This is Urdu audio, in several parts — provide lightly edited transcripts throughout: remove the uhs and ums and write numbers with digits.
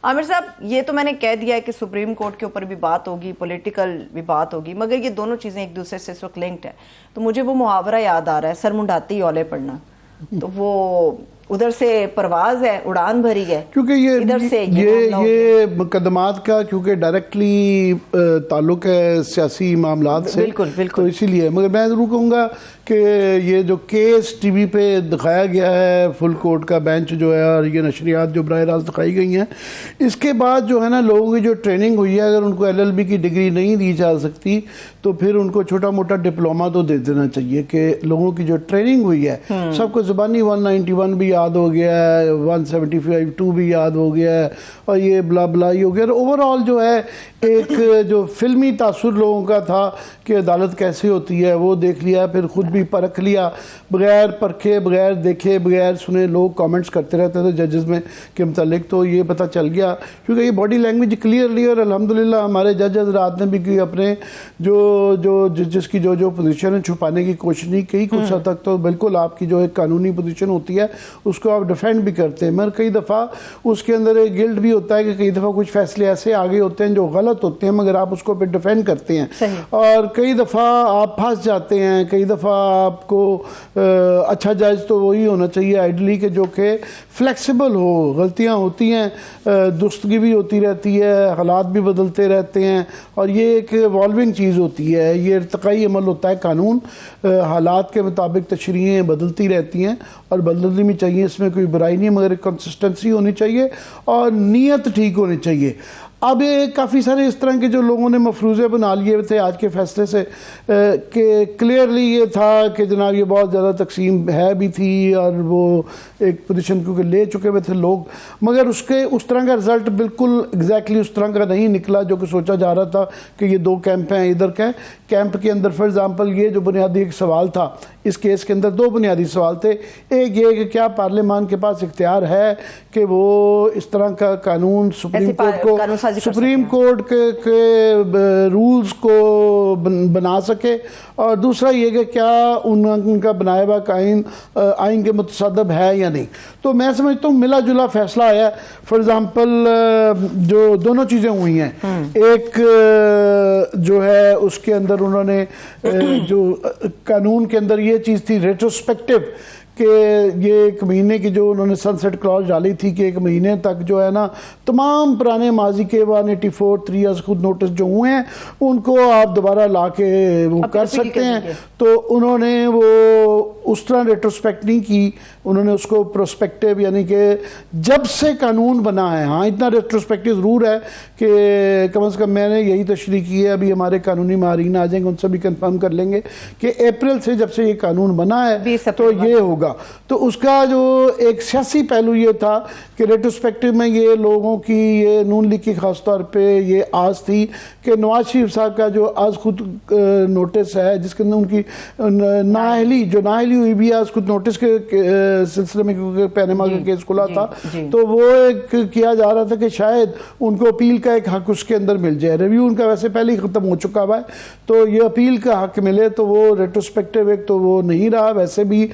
عامر صاحب یہ تو میں نے کہہ دیا ہے کہ سپریم کورٹ کے اوپر بھی بات ہوگی، پولیٹیکل بھی بات ہوگی، مگر یہ دونوں چیزیں ایک دوسرے سے اس وقت لنکڈ ہیں. تو مجھے وہ محاورہ یاد آ رہا ہے، سر منڈاتی اولے پڑنا. تو وہ ادھر سے پرواز ہے، اڑان بھری ہے، کیونکہ یہ مقدمات کا کیونکہ ڈائریکٹلی تعلق ہے سیاسی معاملات سے، تو اسی لیے. مگر میں ضرور کہوں گا کہ یہ جو کیس ٹی وی پہ دکھایا گیا ہے، فل کورٹ کا بینچ جو ہے اور یہ نشریات جو براہ راست دکھائی گئی ہیں، اس کے بعد جو ہے نا لوگوں کی جو ٹریننگ ہوئی ہے، اگر ان کو LLB کی ڈگری نہیں دی جا سکتی تو پھر ان کو چھوٹا موٹا ڈپلوما تو دے دینا چاہیے کہ لوگوں کی جو ٹریننگ ہوئی ہے. سب کو زبانی 191 بھی یاد ہو گیا ہے، 175(2) بھی یاد ہو گیا ہے، اور یہ بلا بلا ہی ہو گیا. اوورآل جو ہے ایک جو فلمی تاثر لوگوں کا تھا کہ عدالت کیسے ہوتی ہے وہ دیکھ لیا، پھر خود بھی پرکھ لیا، بغیر پرکھے، بغیر دیکھے، بغیر سنے لوگ کامنٹس کرتے رہتے تھے ججز میں کے متعلق. تو یہ پتہ چل گیا کیونکہ یہ باڈی لینگویج کلیئرلی، اور الحمدللہ ہمارے جج حضرات نے بھی اپنے جو جس کی جو پوزیشن ہے چھپانے کی کوشش نہیں کی. کچھ حد تک تو بالکل آپ کی جو ایک قانونی پوزیشن ہوتی ہے اس کو آپ ڈیفینڈ بھی کرتے ہیں، مگر کئی دفعہ اس کے اندر ایک گلٹ بھی ہوتا ہے کہ کئی دفعہ کچھ فیصلے ایسے آگے ہوتے ہیں جو غلط ہوتے ہیں مگر آپ اس کو پھر ڈیفینڈ کرتے ہیں. اور کئی دفعہ آپ پھنس جاتے ہیں، کئی دفعہ آپ کو اچھا جج تو وہی ہونا چاہیے آئیڈلی کہ جو کہ فلیکسیبل ہو. غلطیاں ہوتی ہیں، درستگی بھی ہوتی رہتی ہے، حالات بھی بدلتے رہتے ہیں، اور یہ ایک ایوالونگ چیز ہوتی ہے، یہ ارتقائی عمل ہوتا ہے. قانون حالات کے مطابق تشریحیں بدلتی رہتی ہیں اور بدلنی بھی چاہیے، اس میں کوئی برائی نہیں، مگر ایک کنسسٹنسی ہونی چاہیے اور نیت ٹھیک ہونی چاہیے. اب کافی سارے اس طرح کے جو لوگوں نے مفروضے بنا لیے تھے آج کے فیصلے سے کہ کلیئرلی یہ تھا کہ جناب یہ بہت زیادہ تقسیم ہے بھی تھی اور وہ ایک پوزیشن کیونکہ لے چکے ہوئے تھے لوگ، مگر اس طرح کا رزلٹ بالکل ایگزیکٹلی اس طرح کا نہیں نکلا جو کہ سوچا جا رہا تھا کہ یہ 2 کیمپ ہیں. ادھر کے کیمپ کے اندر فار ایگزامپل یہ جو بنیادی ایک سوال تھا اس کیس کے اندر 2 بنیادی سوال تھے. ایک یہ کہ کیا پارلیمان کے پاس اختیار ہے کہ وہ اس طرح کا قانون سپریم کورٹ کے رولز کو بنا سکے، اور دوسرا یہ کہ کیا ان کا بنایا ہوا آئین کے متصادم ہے یا نہیں. تو میں سمجھتا ہوں ملا جلا فیصلہ آیا. فار ایگزامپل جو دونوں چیزیں ہوئی ہیں، ایک جو ہے اس کے اندر انہوں نے جو قانون کے اندر یہ چیز تھی ریٹروسپیکٹو کہ یہ 1 مہینے کی جو انہوں نے سنسیٹ کلاز ڈالی تھی کہ 1 مہینے تک جو ہے نا تمام پرانے ماضی کے 184 3 ایئرز خود نوٹس جو ہوئے ہیں ان کو آپ دوبارہ لا کے وہ کر سکتے ہیں. تو انہوں نے وہ اس طرح ریٹروسپیکٹ نہیں کی، انہوں نے اس کو پروسپیکٹیو یعنی کہ جب سے قانون بنا ہے. ہاں اتنا ریٹروسپیکٹیو ضرور ہے کہ کم از کم میں نے یہی تشریح کی ہے، ابھی ہمارے قانونی ماہرین آ جائیں گے ان سے بھی کنفرم کر لیں گے کہ اپریل سے جب سے یہ قانون بنا ہے تو یہ ہوگا. تو اس کا جو ایک سیاسی پہلو یہ تھا کہ ریٹروسپیکٹیو میں یہ لوگوں کی یہ نون لیگ کی خاص طور پہ یہ آس تھی کہ نواز شریف صاحب کا جو آج خود نوٹس ہے جس کے اندر ان کی نااہلی ہوئی بھی آج خود نوٹس کے سلسلے میں کیونکہ پینما کا کیس کھلا تھا، تو وہ ایک کیا جا رہا تھا کہ شاید ان کو اپیل کا ایک حق اس کے اندر مل جائے. ریویو ان کا ویسے پہلے ہی ختم ہو چکا ہوا ہے، تو یہ اپیل کا حق ملے تو وہ ریٹروسپیکٹیو ایک تو وہ نہیں رہا، ویسے بھی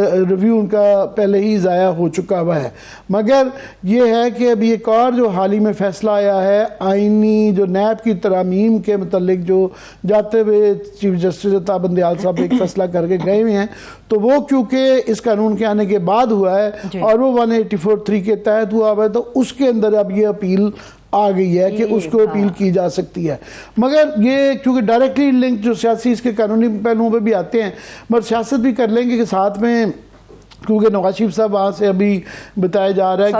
ریویو ان کا پہلے ہی ضائع ہو چکا ہوا ہے. مگر یہ ہے کہ ابھی ایک اور جو حال ہی میں فیصلہ آیا ہے آئینی جو نیب کی ترامیم کے متعلق جو جاتے ہوئے چیف جسٹس عطا بندیال صاحب ایک فیصلہ کر کے گئے ہوئے ہیں، تو وہ کیونکہ اس قانون کے آنے کے بعد ہوا ہے اور وہ 184(3) کے تحت ہوا ہے، تو اس کے اندر اب یہ اپیل آ گئی ہے کہ اس کو اپیل کی جا سکتی ہے. مگر یہ کیونکہ ڈائریکٹلی لنک جو سیاسی اس کے قانونی پہلوؤں پہ بھی آتے ہیں، مگر سیاست بھی کر لیں گے کہ ساتھ میں کیونکہ نواز شریف صاحب وہاں سے ابھی بتایا جا رہا ہے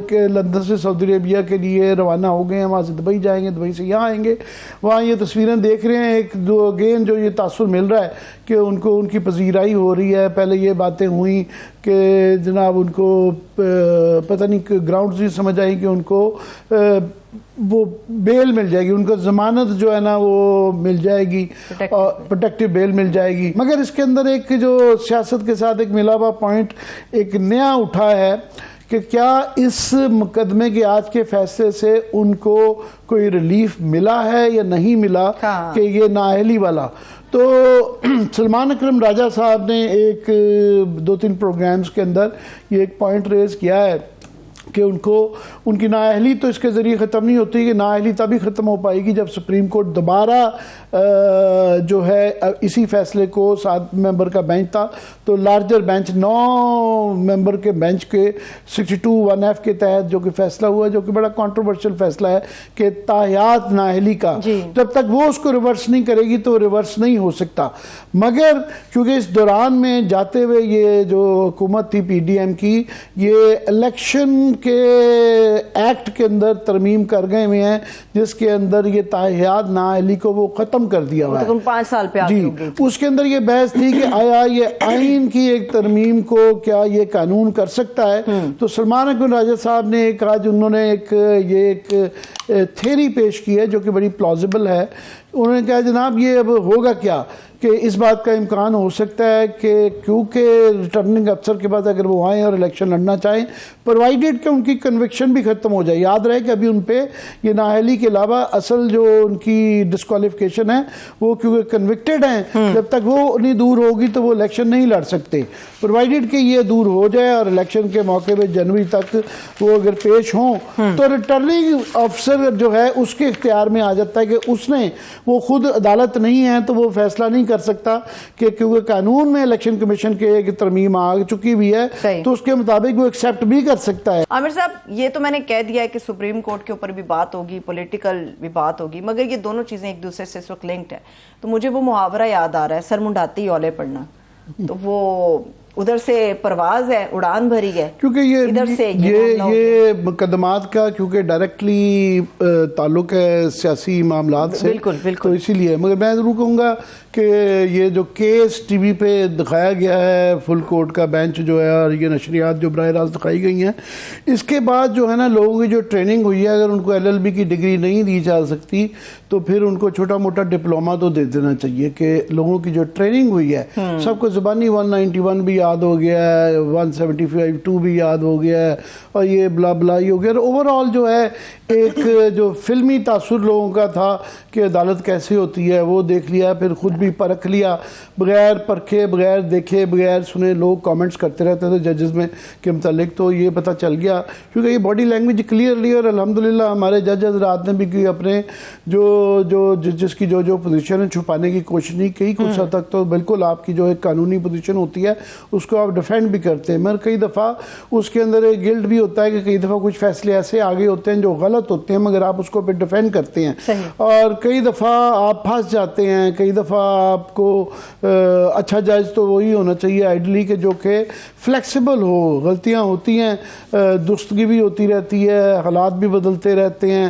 کہ لندن سے سعودی عربیہ کے لیے روانہ ہو گئے ہیں، وہاں سے دبئی جائیں گے، دبئی سے یہاں آئیں گے. وہاں یہ تصویریں دیکھ رہے ہیں، ایک دو اگین جو یہ تاثر مل رہا ہے کہ ان کو ان کی پذیرائی ہو رہی ہے. پہلے یہ باتیں ہوئیں کہ جناب ان کو پتہ نہیں گراؤنڈز نہیں سمجھ آئی کہ ان کو وہ بیل مل جائے گی، ان کو ضمانت جو ہے نا وہ مل جائے گی، پروٹیکٹیو بیل مل جائے گی. مگر اس کے اندر ایک جو سیاست کے ساتھ ایک ملا ہوا پوائنٹ ایک نیا اٹھا ہے کہ کیا اس مقدمے کے آج کے فیصلے سے ان کو کوئی ریلیف ملا ہے یا نہیں ملا کہ یہ نااہلی والا. تو سلمان اکرم راجہ صاحب نے ایک 2-3 پروگرامز کے اندر یہ ایک پوائنٹ ریز کیا ہے کہ ان کی نااہلی تو اس کے ذریعے ختم نہیں ہوتی، کہ نااہلی تبھی ختم ہو پائے گی جب سپریم کورٹ دوبارہ جو ہے اسی فیصلے کو 7 ممبر کا بینچ تھا تو لارجر بینچ 9 ممبر کے بینچ کے 62(1)(f) کے تحت جو کہ فیصلہ ہوا، جو کہ بڑا کنٹروورشل فیصلہ ہے کہ تاحیات نااہلی کا جب تک وہ اس کو ریورس نہیں کرے گی تو ریورس نہیں ہو سکتا. مگر کیونکہ اس دوران میں جاتے ہوئے یہ جو حکومت تھی پی ڈی ایم کی، یہ الیکشن کے ایکٹ کے اندر ترمیم کر گئے ہوئے ہیں جس کے اندر یہ تاحیات نااہلی کو وہ ختم کر دیا ہوا ہے. 5 سال پہ آگے ہو گئی. اس کے اندر یہ بحث تھی کہ آیا یہ آئین کی ایک ترمیم کو کیا یہ قانون کر سکتا ہے. تو سلمان اکمل راجہ صاحب نے ایک آج انہوں نے ایک تھیری پیش کی ہے جو کہ بڑی پلازیبل ہے. انہوں نے کہا جناب یہ اب ہوگا کیا کہ اس بات کا امکان ہو سکتا ہے کہ کیونکہ ریٹرننگ افسر کے بعد اگر وہ آئیں اور الیکشن لڑنا چاہیں پرووائڈیڈ کہ ان کی کنوکشن بھی ختم ہو جائے. یاد رہے کہ ابھی ان پہ یہ نااہلی کے علاوہ اصل جو ان کی ڈسکوالیفیکیشن ہے وہ کیونکہ کنوکٹڈ ہیں، جب تک وہ نہیں دور ہوگی تو وہ الیکشن نہیں لڑ سکتے. پرووائڈیڈ کہ یہ دور ہو جائے اور الیکشن کے موقع پہ جنوری تک وہ اگر پیش ہوں تو ریٹرننگ افسر جو ہے اس کے اختیار میں آ جاتا ہے کہ اس نے وہ خود عدالت نہیں ہے تو وہ فیصلہ نہیں کر سکتا کہ کیونکہ قانون میں الیکشن کمیشن کے ترمیم آ چکی بھی ہے تو اس کے مطابق وہ ایکسیپٹ بھی کر سکتا ہے. عامر صاحب یہ تو میں نے کہہ دیا ہے کہ سپریم کورٹ کے اوپر بھی بات ہوگی، پولیٹیکل بھی بات ہوگی، مگر یہ دونوں چیزیں ایک دوسرے سے اس وقت لنکڈ ہیں. تو مجھے وہ محاورہ یاد آ رہا ہے، سر منڈاتی اولے پڑنا. تو وہ ادھر سے پرواز ہے، اڑان بھری ہے، کیونکہ یہ مقدمات کا کیونکہ ڈائریکٹلی تعلق ہے سیاسی معاملات سے، تو اسی لیے. مگر میں ضرور کہوں گا کہ یہ جو کیس ٹی وی پہ دکھایا گیا ہے فل کورٹ کا بینچ جو ہے اور یہ نشریات جو براہ راست دکھائی گئی ہیں، اس کے بعد جو ہے نا لوگوں کی جو ٹریننگ ہوئی ہے، اگر ان کو LLB کی ڈگری نہیں دی جا سکتی تو پھر ان کو چھوٹا موٹا ڈپلوما تو دے دینا چاہیے کہ لوگوں کی جو ٹریننگ ہوئی ہے سب کو زبانی 191 بھی یاد ہو گیا ہے، 175(2) بھی یاد ہو گیا ہے اور یہ بلا بلا ہی ہو گیا. اوور آل جو ہے ایک جو فلمی تاثر لوگوں کا تھا کہ عدالت کیسے ہوتی ہے وہ دیکھ لیا، پھر خود بھی پرکھ لیا، بغیر پرکھے بغیر دیکھے بغیر سنے لوگ کامنٹس کرتے رہتے تھے ججز میں کے متعلق. تو یہ پتہ چل گیا کیونکہ یہ باڈی لینگویج کلیئرلی، اور الحمدللہ ہمارے جج حضرات نے بھی اپنے جو جس کی جو پوزیشن ہے چھپانے کی کوشش نہیں کی. کچھ حد تک تو بالکل آپ کی جو ایک قانونی پوزیشن ہوتی ہے اس کو آپ ڈیفینڈ بھی کرتے ہیں، مگر کئی دفعہ اس کے اندر ایک گلٹ بھی ہوتا ہے کہ کئی دفعہ کچھ فیصلے ایسے آگے ہوتے ہیں جو غلط ہوتے ہیں مگر آپ اس کو پھر ڈیفینڈ کرتے ہیں. اور کئی دفعہ آپ پھنس جاتے ہیں، کئی دفعہ آپ کو اچھا جج تو وہی ہونا چاہیے آئیڈلی کہ جو کہ فلیکسیبل ہو. غلطیاں ہوتی ہیں، درستگی بھی ہوتی رہتی ہے، حالات بھی بدلتے رہتے ہیں.